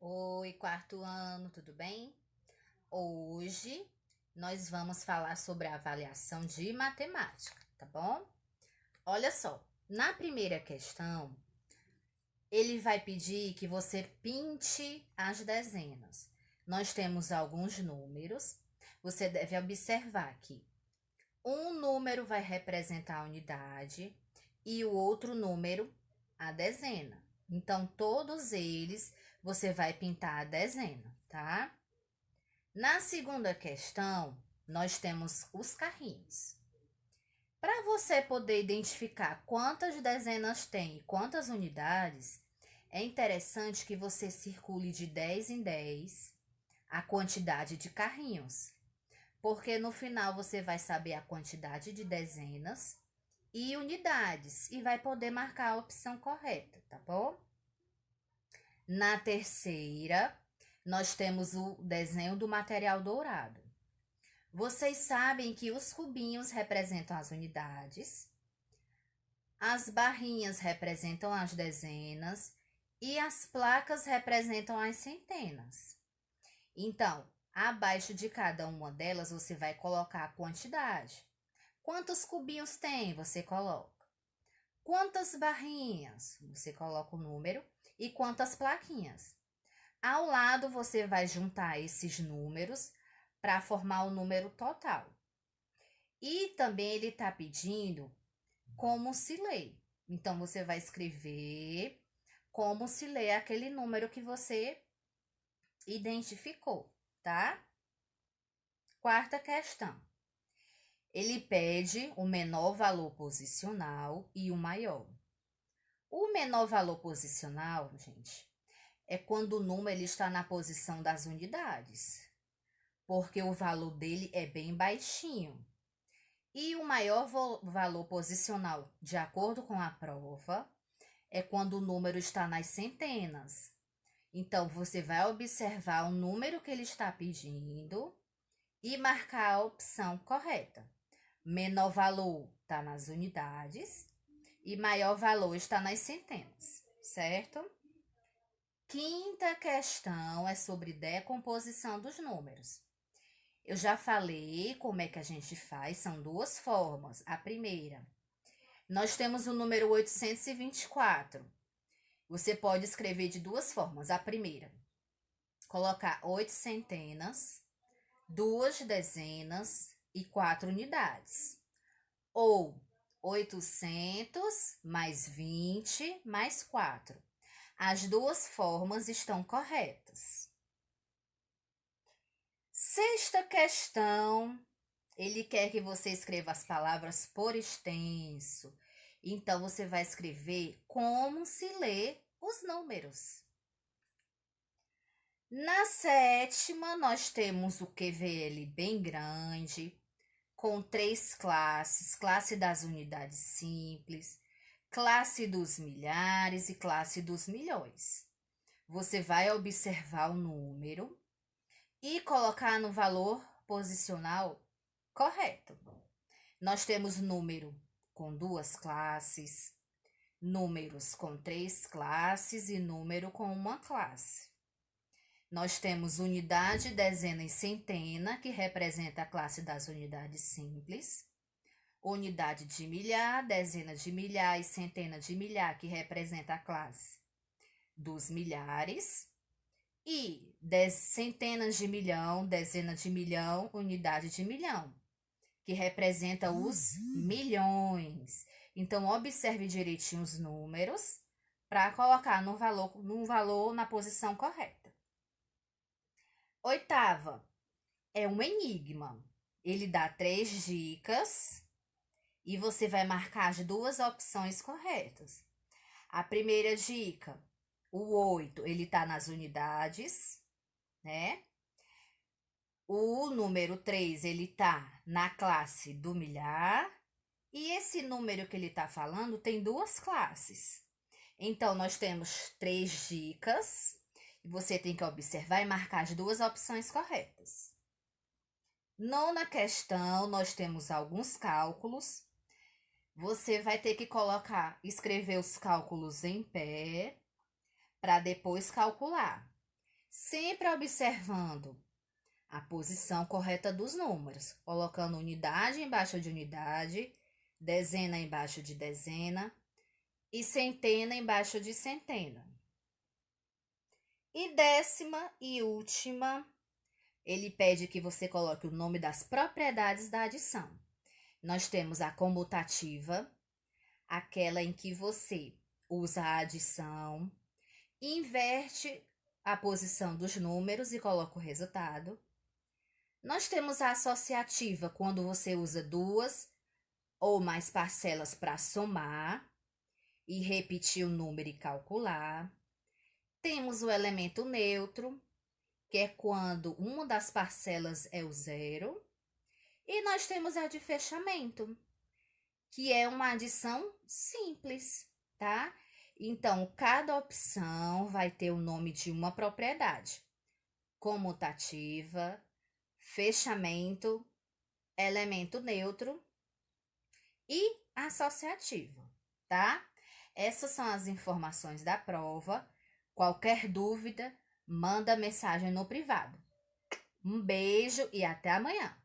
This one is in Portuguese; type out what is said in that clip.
Oi, quarto ano, tudo bem? Hoje nós vamos falar sobre a avaliação de matemática, tá bom? Olha só, na primeira questão, ele vai pedir que você pinte as dezenas. Nós temos alguns números, você deve observar que um número vai representar a unidade e o outro número a dezena. Então, todos eles você vai pintar a dezena, tá? Na segunda questão, nós temos os carrinhos. Para você poder identificar quantas dezenas tem e quantas unidades, é interessante que você circule de 10 em 10 a quantidade de carrinhos, porque no final você vai saber a quantidade de dezenas e unidades e vai poder marcar a opção correta, tá bom? Na terceira, nós temos o desenho do material dourado. Vocês sabem que os cubinhos representam as unidades, as barrinhas representam as dezenas e as placas representam as centenas. Então, abaixo de cada uma delas, você vai colocar a quantidade. Quantos cubinhos tem? Você coloca. Quantas barrinhas? Você coloca o número. E quantas plaquinhas? Ao lado, você vai juntar esses números para formar o número total. E também ele está pedindo como se lê. Então, você vai escrever como se lê aquele número que você identificou, tá? Quarta questão. Ele pede o menor valor posicional e o maior. O menor valor posicional, gente, é quando o número ele está na posição das unidades, porque o valor dele é bem baixinho. E o maior valor posicional, de acordo com a prova, é quando o número está nas centenas. Então, você vai observar o número que ele está pedindo e marcar a opção correta. Menor valor está nas unidades e maior valor está nas centenas, certo? Quinta questão é sobre decomposição dos números. Eu já falei como é que a gente faz, são duas formas. A primeira, nós temos o número 824. Você pode escrever de duas formas. A primeira, colocar 8 centenas, 2 dezenas e 4 unidades. Ou 800 mais 20 mais 4. As duas formas estão corretas. Sexta questão, ele quer que você escreva as palavras por extenso. Então, você vai escrever como se lê os números. Na sétima, nós temos o QVL bem grande, com 3 classes: classe das unidades simples, classe dos milhares e classe dos milhões. Você vai observar o número e colocar no valor posicional correto. Nós temos número com 2 classes, números com 3 classes e número com uma classe. Nós temos unidade, dezena e centena, que representa a classe das unidades simples. Unidade de milhar, dezena de milhar e centena de milhar, que representa a classe dos milhares. E centenas de milhão, dezena de milhão, unidade de milhão, que representa os milhões. Então, observe direitinho os números para colocar no valor na posição correta. Oitava, é um enigma. Ele dá 3 dicas e você vai marcar as duas opções corretas. A primeira dica, o 8, ele está nas unidades, né? O número 3, ele está na classe do milhar. E esse número que ele está falando tem 2 classes. Então, nós temos 3 dicas. E você tem que observar e marcar as duas opções corretas. Nona questão, nós temos alguns cálculos. Você vai ter que escrever os cálculos em pé, para depois calcular. sempre observando a posição correta dos números, colocando unidade embaixo de unidade, dezena embaixo de dezena e centena embaixo de centena. E décima e última, ele pede que você coloque o nome das propriedades da adição. Nós temos a comutativa, aquela em que você usa a adição, inverte a posição dos números e coloca o resultado. Nós temos a associativa, quando você usa duas ou mais parcelas para somar e repetir o número e calcular. Temos o elemento neutro, que é quando uma das parcelas é o zero. E nós temos a de fechamento, que é uma adição simples, tá? Então, cada opção vai ter o nome de uma propriedade: comutativa, fechamento, elemento neutro e associativa, tá? Essas são as informações da prova. Qualquer dúvida, manda mensagem no privado. Um beijo e até amanhã!